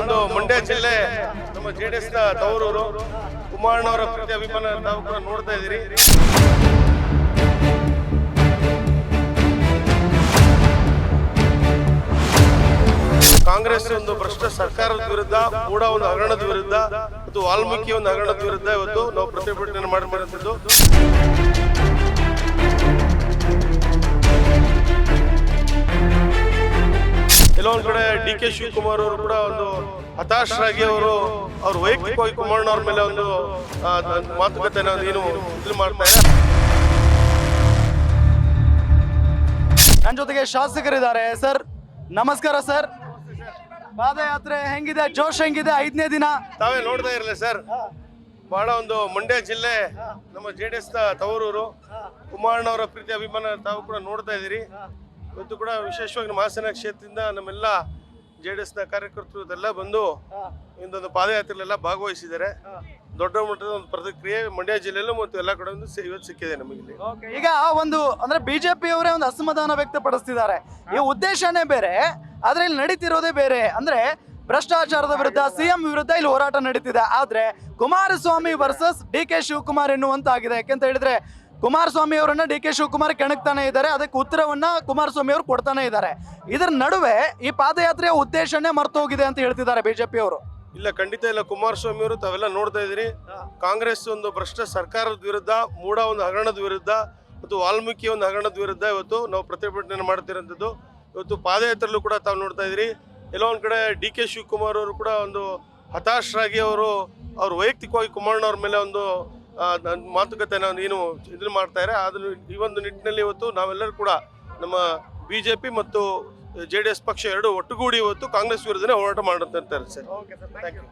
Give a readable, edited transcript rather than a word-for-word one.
ಒಂದು ಮಂಡ್ಯ ಜಿಲ್ಲೆ ನಮ್ಮ JDS ನ ತವರೂರು. ಕುಮಾರಣ್ಣವರ ಪ್ರೀತಿ ಅಭಿಮಾನ ತಾವು ಕೂಡ ನೋಡ್ತಾ ಇದ್ದೀರಿ. ಕಾಂಗ್ರೆಸ್ ಒಂದು ಭ್ರಷ್ಟ ಸರ್ಕಾರದ ವಿರುದ್ಧ, ಕೂಡ ಒಂದು ಹಗರಣದ ವಿರುದ್ಧ ಮತ್ತು ವಾಲ್ಮೀಕಿ ಒಂದು ಹಗರಣದ ವಿರುದ್ಧ ಇವತ್ತು ನಾವು ಪ್ರತಿಭಟನೆ ಮಾಡಿರುವಂತದ್ದು. ಕೆಲವೊಂದ್ ಕಡೆ DK ಶಿವಕುಮಾರ್ ಅವರು ಕೂಡ ಒಂದು ಹತಾಶರಾಗಿ ಅವ್ರ ವೈಯಕ್ತಿಕವಾಗಿ ಕುಮಾರಣ್ಣವ್ರ ಮೇಲೆ ಒಂದು ಮಾತುಕತೆ ಏನು ಇದು ಮಾಡ್ತಾರೆ. ನನ್ನ ಜೊತೆಗೆ ಶಾಸಕರಿದ್ದಾರೆ. ಸರ್ ನಮಸ್ಕಾರ ಸರ್. ಪಾದಯಾತ್ರೆ ಹೆಂಗಿದೆ, ಜೋಶ್ ಹೆಂಗಿದೆ 5ನೇ ದಿನ? ತಾವೇ ನೋಡ್ತಾ ಇರಲಿಲ್ಲ ಸರ್, ಬಹಳ ಒಂದು ಮಂಡ್ಯ ಜಿಲ್ಲೆ ನಮ್ಮ JDS ನ ತವರೂರು. ಕುಮಾರಣ್ಣವರ ಪ್ರೀತಿ ಅಭಿಮಾನ ತಾವು ಕೂಡ ನೋಡ್ತಾ ಇದ್ದೀರಿ. ಇವತ್ತು ಕೂಡ ವಿಶೇಷವಾಗಿ ನಮ್ಮ ಹಾಸನ ಕ್ಷೇತ್ರದಿಂದ ನಮ್ಮೆಲ್ಲ JDS ನ ಕಾರ್ಯಕರ್ತರು ಎಲ್ಲ ಬಂದು ಇಂದೊಂದು ಪಾದಯಾತ್ರೆಲೆಲ್ಲ ಭಾಗವಹಿಸಿದ್ದಾರೆ. ದೊಡ್ಡ ಮಟ್ಟದ ಒಂದು ಪ್ರತಿಕ್ರಿಯೆ ಮಂಡ್ಯ ಜಿಲ್ಲೆಯಲ್ಲೂ ಮತ್ತು ಎಲ್ಲ ಕಡೆ ಇವತ್ತು ಸಿಕ್ಕಿದೆ ನಮಗೆ. ಈಗ ಒಂದು ಅಂದ್ರೆ ಬಿಜೆಪಿ ಅವರೇ ಒಂದು ಅಸಮಾಧಾನ ವ್ಯಕ್ತಪಡಿಸ್ತಿದ್ದಾರೆ. ಈ ಉದ್ದೇಶನೇ ಬೇರೆ, ಆದ್ರೆ ಇಲ್ಲಿ ನಡೀತಿರೋದೇ ಬೇರೆ. ಅಂದ್ರೆ ಭ್ರಷ್ಟಾಚಾರದ ವಿರುದ್ಧ, CM ವಿರುದ್ಧ ಇಲ್ಲಿ ಹೋರಾಟ ನಡೀತಿದೆ. ಆದ್ರೆ ಕುಮಾರಸ್ವಾಮಿ ವರ್ಸಸ್ DK ಶಿವಕುಮಾರ್ ಎನ್ನುವಂತಾಗಿದೆ. ಯಾಕೆಂತ ಹೇಳಿದ್ರೆ ಕುಮಾರಸ್ವಾಮಿ ಅವರನ್ನ DK ಶಿವಕುಮಾರ್ ಕೆಣಕ್ತಾನೆ ಇದ್ದಾರೆ, ಅದಕ್ಕೆ ಉತ್ತರವನ್ನ ಕುಮಾರಸ್ವಾಮಿ ಅವರು ಕೊಡ್ತಾನೆ ಇದ್ದಾರೆ. ಇದರ ನಡುವೆ ಈ ಪಾದಯಾತ್ರೆಯ ಉದ್ದೇಶನೇ ಮರ್ತೋಗಿದೆ ಅಂತ ಹೇಳ್ತಿದ್ದಾರೆ ಬಿಜೆಪಿ ಅವರು. ಇಲ್ಲ, ಖಂಡಿತ ಇಲ್ಲ. ಕುಮಾರಸ್ವಾಮಿ ಅವರು ತಾವೆಲ್ಲ ನೋಡ್ತಾ ಇದ್ದೀರಿ, ಕಾಂಗ್ರೆಸ್ ಒಂದು ಭ್ರಷ್ಟ ಸರ್ಕಾರದ ವಿರುದ್ಧ, ಮೂಡ ಒಂದು ಹಗರಣದ ವಿರುದ್ಧ ಮತ್ತು ವಾಲ್ಮೀಕಿ ಒಂದು ಹಗರಣದ ವಿರುದ್ಧ ಇವತ್ತು ನಾವು ಪ್ರತಿಭಟನೆ ಮಾಡ್ತಿರೋಂಥದ್ದು. ಇವತ್ತು ಪಾದಯಾತ್ರೆಯಲ್ಲೂ ಕೂಡ ತಾವು ನೋಡ್ತಾ ಇದ್ದೀರಿ, ಎಲ್ಲೋ ಒಂದು ಕಡೆ DK ಶಿವಕುಮಾರ್ ಅವರು ಕೂಡ ಒಂದು ಹತಾಶರಾಗಿ ಅವ್ರ ವೈಯಕ್ತಿಕವಾಗಿ ಕುಮಾರಣ್ಣವ್ರ ಮೇಲೆ ಒಂದು ಮಾತುಕತೆ ಏನು ಇದನ್ನು ಮಾಡ್ತಾರೆ. ಅದನ್ನು ಈ ಒಂದು ನಿಟ್ಟಿನಲ್ಲಿ ಇವತ್ತು ನಾವೆಲ್ಲರೂ ಕೂಡ ನಮ್ಮ BJP ಮತ್ತು JDS ಪಕ್ಷ ಎರಡು ಒಟ್ಟುಗೂಡಿ ಇವತ್ತು ಕಾಂಗ್ರೆಸ್ ವಿರುದ್ಧನೇ ಹೋರಾಟ ಮಾಡುತ್ತಾರೆ ಸರ್. Thank you.